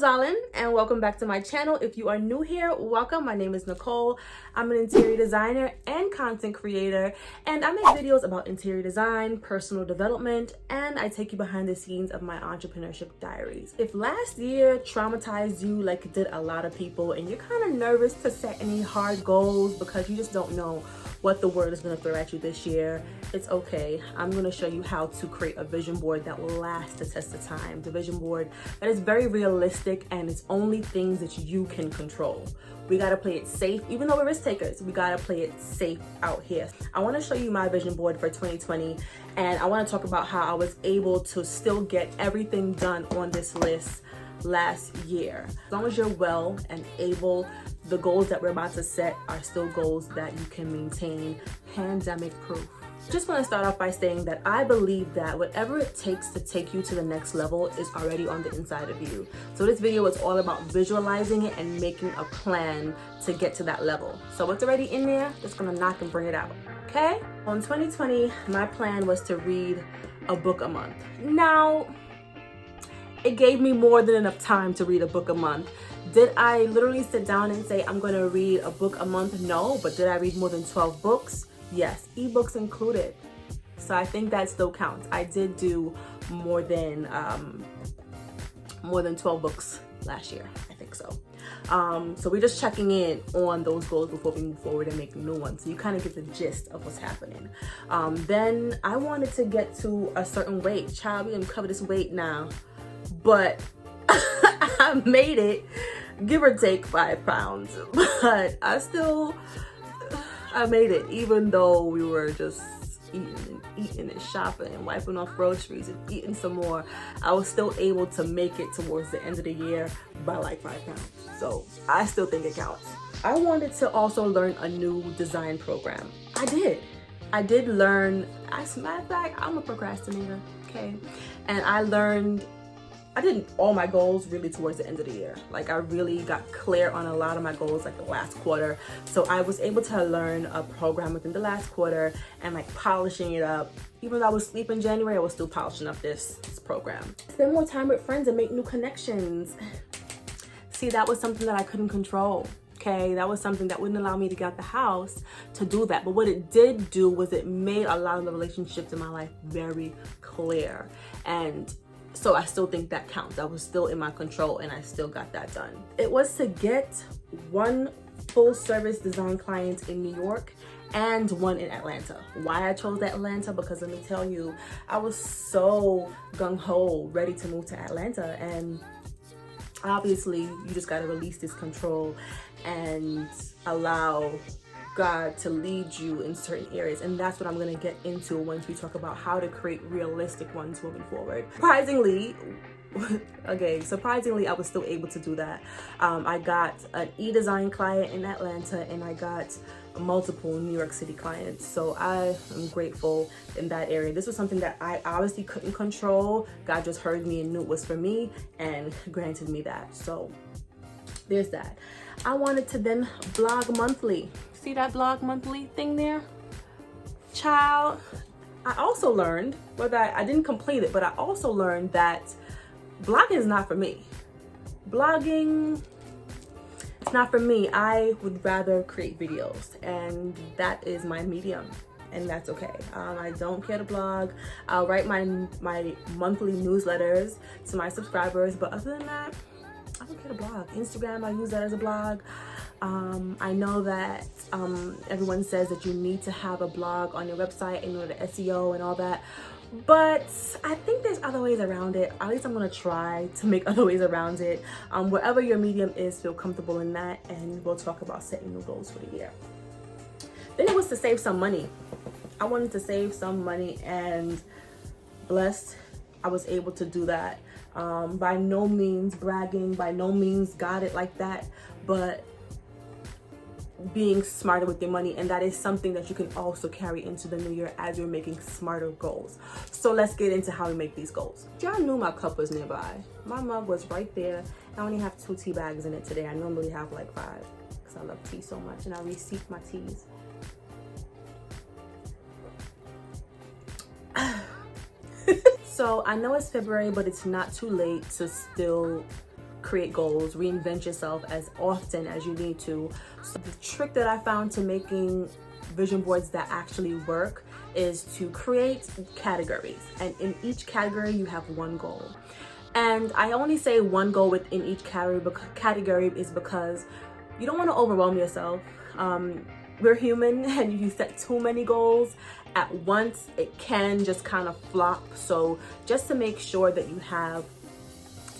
darling, and welcome back to my channel. If you are new here, welcome. My name is Nicole. I'm an interior designer and content creator, and I make videos about interior design, personal development, and I take you behind the scenes of my entrepreneurship diaries. If last year traumatized you like it did a lot of people, and you're kind of nervous to set any hard goals because you just don't know what the world is going to throw at you this year, it's okay. I'm going to show you how to create a vision board that will last the test of time. The vision board that is very realistic and it's only things that you can control. We got to play it safe. Even though we're risk takers, we got to play it safe out here. I want to show you my vision board for 2020, and I want to talk about how I was able to still get everything done on this list last year. As long as you're well and able, the goals that we're about to set are still goals that you can maintain pandemic proof. Just want to start off by saying that I believe that whatever it takes to take you to the next level is already on the inside of you. So this video is all about visualizing it and making a plan to get to that level. So what's already in there, just gonna knock and bring it out, okay? On 2020, my plan was to read a book a month. Now, it gave me more than enough time to read a book a month. Did I literally sit down and say I'm gonna read a book a month? No, but did I read more than 12 books? Yes, ebooks included. So I think that still counts. I did do more than 12 books last year. I think so. So we're just checking in on those goals before we move forward and make new ones. So you kind of get the gist of what's happening. Then I wanted to get to a certain weight. Child, we didn't cover this weight now, but I made it, give or take 5 pounds. But I made it, even though we were just eating and shopping and wiping off groceries and eating some more. I was still able to make it towards the end of the year by like 5 pounds. So I still think it counts. I wanted to also learn a new design program. I did learn, as a matter of fact, I'm a procrastinator, okay? And I did all my goals really towards the end of the year. Like, I really got clear on a lot of my goals like the last quarter. So I was able to learn a program within the last quarter and like polishing it up. Even though I was asleep in January, I was still polishing up this program. Spend more time with friends and make new connections. See, that was something that I couldn't control. Okay, that was something that wouldn't allow me to get out the house to do that. But what it did do was it made a lot of the relationships in my life very clear. And so I still think that counts. I was still in my control and I still got that done. It was to get 1 full service design client in New York and 1 in Atlanta. Why I chose Atlanta? Because let me tell you, I was so gung-ho ready to move to Atlanta, and obviously you just got to release this control and allow God to lead you in certain areas. And that's what I'm going to get into once we talk about how to create realistic ones moving forward. Surprisingly, I was still able to do that. I got an e-design client in Atlanta and I got multiple New York City clients. So I am grateful in that area. This was something that I obviously couldn't control. God just heard me and knew it was for me and granted me that. So there's that. I wanted to then blog monthly. See that blog monthly thing there? Child, I also learned, whether I didn't complete it, but I also learned that blogging is not for me. Blogging, it's not for me. I would rather create videos, and that is my medium, and that's okay. I don't care to blog. I'll write my monthly newsletters to my subscribers, but other than that, I don't care to blog. Instagram, I use that as a blog. I know that everyone says that you need to have a blog on your website in order to SEO and all that, but I think there's other ways around it. At least I'm gonna try to make other ways around it. Wherever your medium is, feel comfortable in that, and we'll talk about setting new goals for the year. Then it was to save some money. I wanted to save some money, and blessed, I was able to do that. By no means bragging, by no means got it like that, but being smarter with your money, and that is something that you can also carry into the new year as you're making smarter goals. So let's get into how we make these goals. Y'all knew my cup was nearby. My mug was right there. I only have 2 tea bags in it today. I normally have like 5 because I love tea so much, and I reseep my teas. So I know it's February, but it's not too late to still create goals, reinvent yourself as often as you need to. So the trick that I found to making vision boards that actually work is to create categories, and in each category you have one goal. And I only say one goal within each category is because you don't want to overwhelm yourself. We're human, and if you set too many goals at once, it can just kind of flop. So just to make sure that you have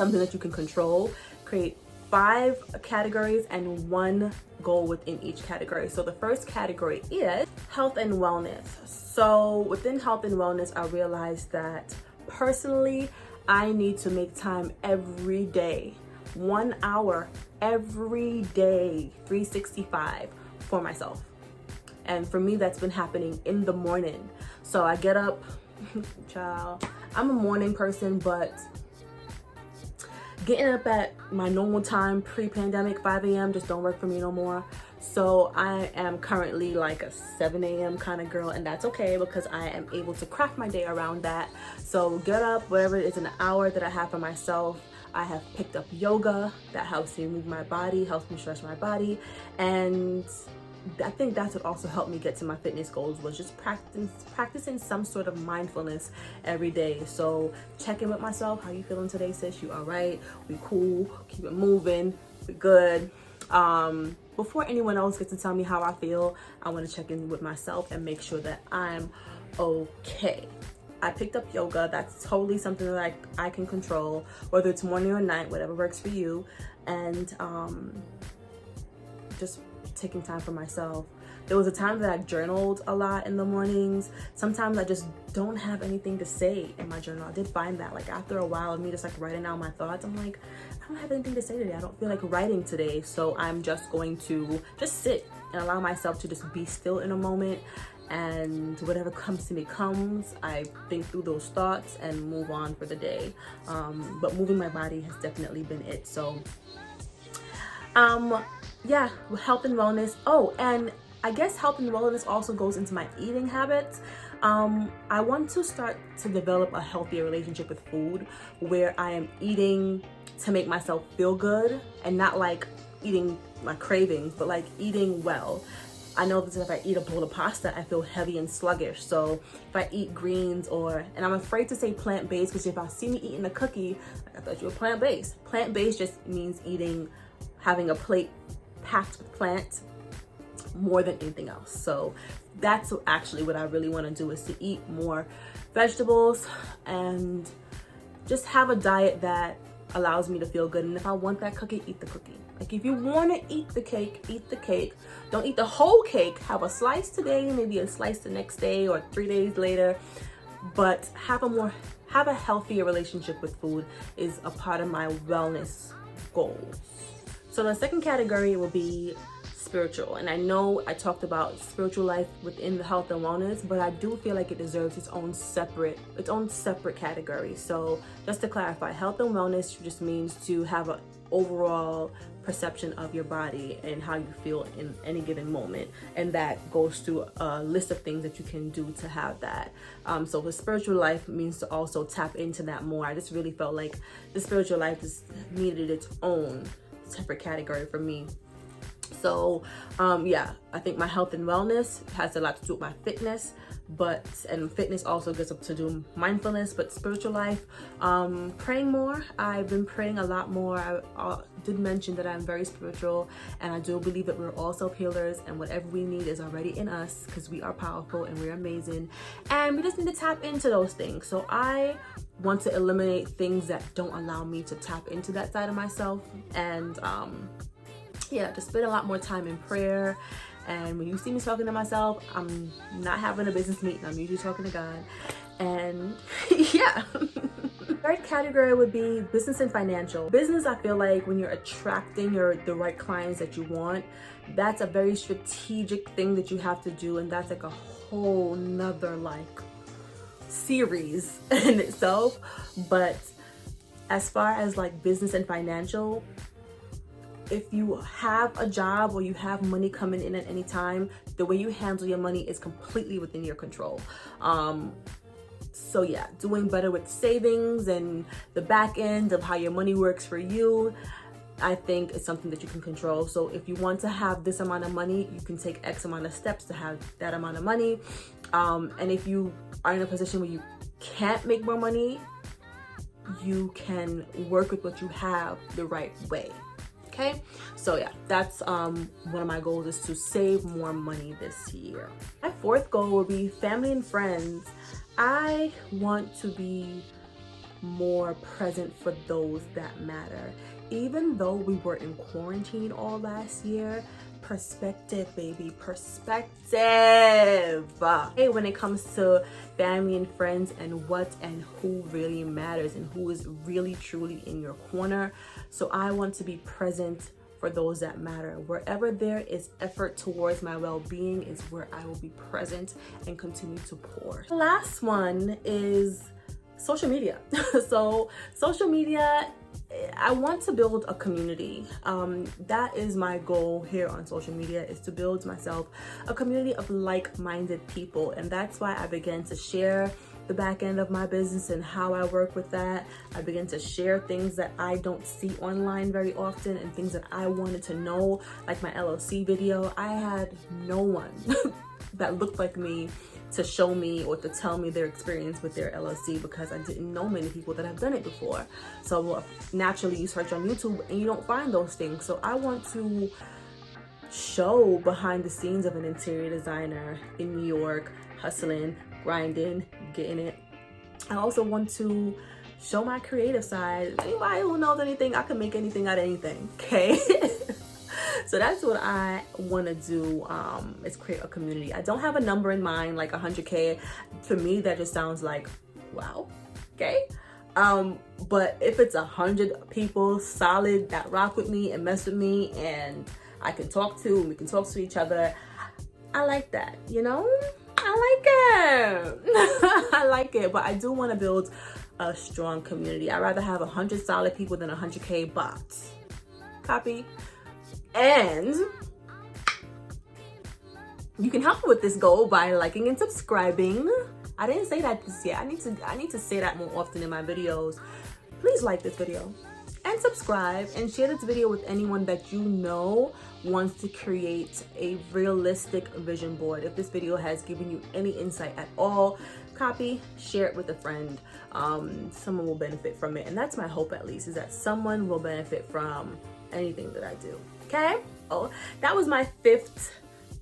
something that you can control, create 5 categories and one goal within each category. So the first category is health and wellness. So within health and wellness, I realized that personally, I need to make time every day, 1 hour every day, 365 for myself. And for me, that's been happening in the morning. So I get up, child, I'm a morning person, but getting up at my normal time pre-pandemic, 5 a.m. just don't work for me no more. So I am currently like a 7 a.m. kind of girl, and that's okay because I am able to craft my day around that. So get up, whatever it is, an hour that I have for myself. I have picked up yoga that helps me move my body, helps me stretch my body, and I think that's what also helped me get to my fitness goals, was just practicing some sort of mindfulness every day. So check in with myself. How you feeling today, sis? You all right? We cool? Keep it moving. We good? Before anyone else gets to tell me how I feel, I want to check in with myself and make sure that I'm okay. I picked up yoga. That's totally something that I can control, whether it's morning or night, whatever works for you. And just taking time for myself. There was a time that I journaled a lot in the mornings. Sometimes I just don't have anything to say in my journal. I did find that, like, after a while of me just like writing out my thoughts, I'm like, I don't have anything to say today. I don't feel like writing today. So I'm just going to just sit and allow myself to just be still in a moment, and whatever comes to me comes. I think through those thoughts and move on for the day. But moving my body has definitely been it. So yeah, health and wellness. Oh, and I guess health and wellness also goes into my eating habits. I want to start to develop a healthier relationship with food, where I am eating to make myself feel good, and not like eating my cravings, but like eating well. I know that if I eat a bowl of pasta, I feel heavy and sluggish. So if I eat greens, and I'm afraid to say plant-based, because if I see me eating a cookie, I thought you were plant-based. Plant-based just means having a plate packed with plants more than anything else. So that's actually what I really want to do, is to eat more vegetables and just have a diet that allows me to feel good. And if I want that cookie, eat the cookie. Like, if you want to eat the cake, eat the cake. Don't eat the whole cake. Have a slice today, maybe a slice the next day or 3 days later, but have a healthier relationship with food is a part of my wellness goals. So the second category will be spiritual. And I know I talked about spiritual life within the health and wellness, but I do feel like it deserves its own separate category. So just to clarify, health and wellness just means to have an overall perception of your body and how you feel in any given moment, and that goes through a list of things that you can do to have that. So the spiritual life means to also tap into that more. I just really felt like the spiritual life just needed its own separate category for me. So yeah, I think my health and wellness has a lot to do with my fitness, and fitness also gets up to do mindfulness. But spiritual life, praying more. I've been praying a lot more. I did mention that I'm very spiritual, and I do believe that we're all self-healers, and whatever we need is already in us, because we are powerful and we're amazing, and we just need to tap into those things. So I want to eliminate things that don't allow me to tap into that side of myself, and yeah, to spend a lot more time in prayer. And when you see me talking to myself, I'm not having a business meeting. I'm usually talking to God. And yeah. Third category would be business and financial. Business, I feel like when you're attracting the right clients that you want, that's a very strategic thing that you have to do. And that's like a whole nother like series in itself. But as far as like business and financial, if you have a job or you have money coming in at any time, the way you handle your money is completely within your control. So yeah, doing better with savings and the back end of how your money works for you, I think it's something that you can control. So if you want to have this amount of money, you can take X amount of steps to have that amount of money. And if you are in a position where you can't make more money, you can work with what you have the right way. Okay, so yeah, that's one of my goals, is to save more money this year. My fourth goal will be family and friends. I want to be more present for those that matter. Even though we were in quarantine all last year, perspective, baby, perspective. Hey, when it comes to family and friends and what and who really matters and who is really truly in your corner. So I want to be present for those that matter. Wherever there is effort towards my well-being is where I will be present and continue to pour. The last one is social media. So social media, I want to build a community. That is my goal here on social media, is to build myself a community of like-minded people. And that's why I began to share the back end of my business and how I work with that. I began to share things that I don't see online very often and things that I wanted to know, like my LLC video. I had no one that looked like me to show me or to tell me their experience with their LLC, because I didn't know many people that have done it before. So naturally you search on YouTube and you don't find those things. So I want to show behind the scenes of an interior designer in New York, hustling, grinding, getting it. I also want to show my creative side. Anybody who knows anything, I can make anything out of anything, okay? So that's what I want to do, is create a community. I don't have a number in mind, like 100K. For me, that just sounds like, wow, okay? But if it's 100 people solid that rock with me and mess with me and I can talk to, and we can talk to each other, I like that, you know? I like it. I like it, but I do want to build a strong community. I'd rather have 100 solid people than 100K bots. Copy? And you can help me with this goal by liking and subscribing. I didn't say that just yet. I need to say that more often in my videos. Please like this video and subscribe and share this video with anyone that you know wants to create a realistic vision board. If this video has given you any insight at all, copy, share it with a friend. Someone will benefit from it, and that's my hope, at least, is that someone will benefit from anything that I do. Okay? Oh, that was my fifth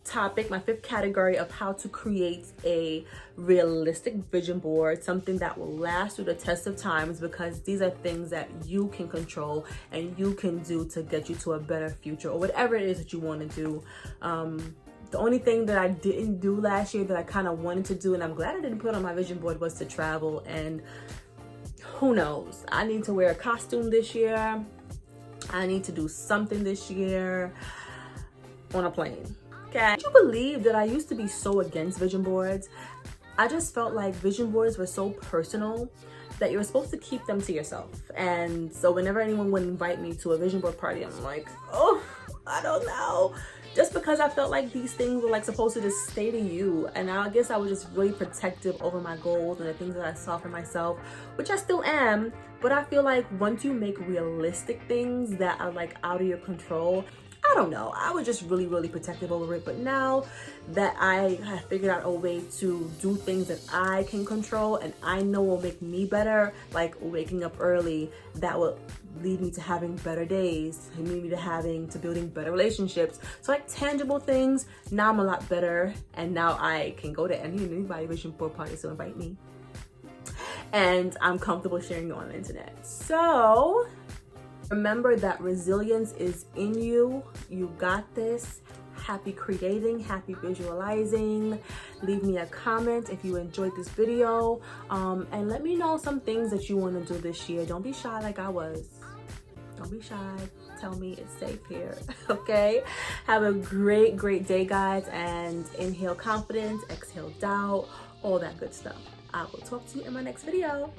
topic, my fifth category of how to create a realistic vision board, something that will last through the test of times, because these are things that you can control and you can do to get you to a better future, or whatever it is that you want to do. The only thing that I didn't do last year that I kind of wanted to do, and I'm glad I didn't put on my vision board, was to travel. And who knows, I need to wear a costume this year. I need to do something this year on a plane. Okay. Can you believe that I used to be so against vision boards? I just felt like vision boards were so personal that you're supposed to keep them to yourself. And so whenever anyone would invite me to a vision board party, I'm like, oh, I don't know. Just because I felt like these things were like supposed to just stay to you. And I guess I was just really protective over my goals and the things that I saw for myself, which I still am. But I feel like once you make realistic things that are like out of your control, I don't know, I was just really, really protective over it. But now that I have figured out a way to do things that I can control and I know will make me better, like waking up early, that will lead me to having better days, lead me to building better relationships. So like tangible things, now I'm a lot better, and now I can go to anybody vision board party, so invite me. And I'm comfortable sharing it on the internet. So remember that resilience is in you. You got this. Happy creating, happy visualizing. Leave me a comment if you enjoyed this video, and let me know some things that you want to do this year. Don't be shy like I was. Don't be shy. Tell me it's safe here. Okay? Have a great, great day, guys, and inhale confidence, exhale doubt, all that good stuff. I will talk to you in my next video.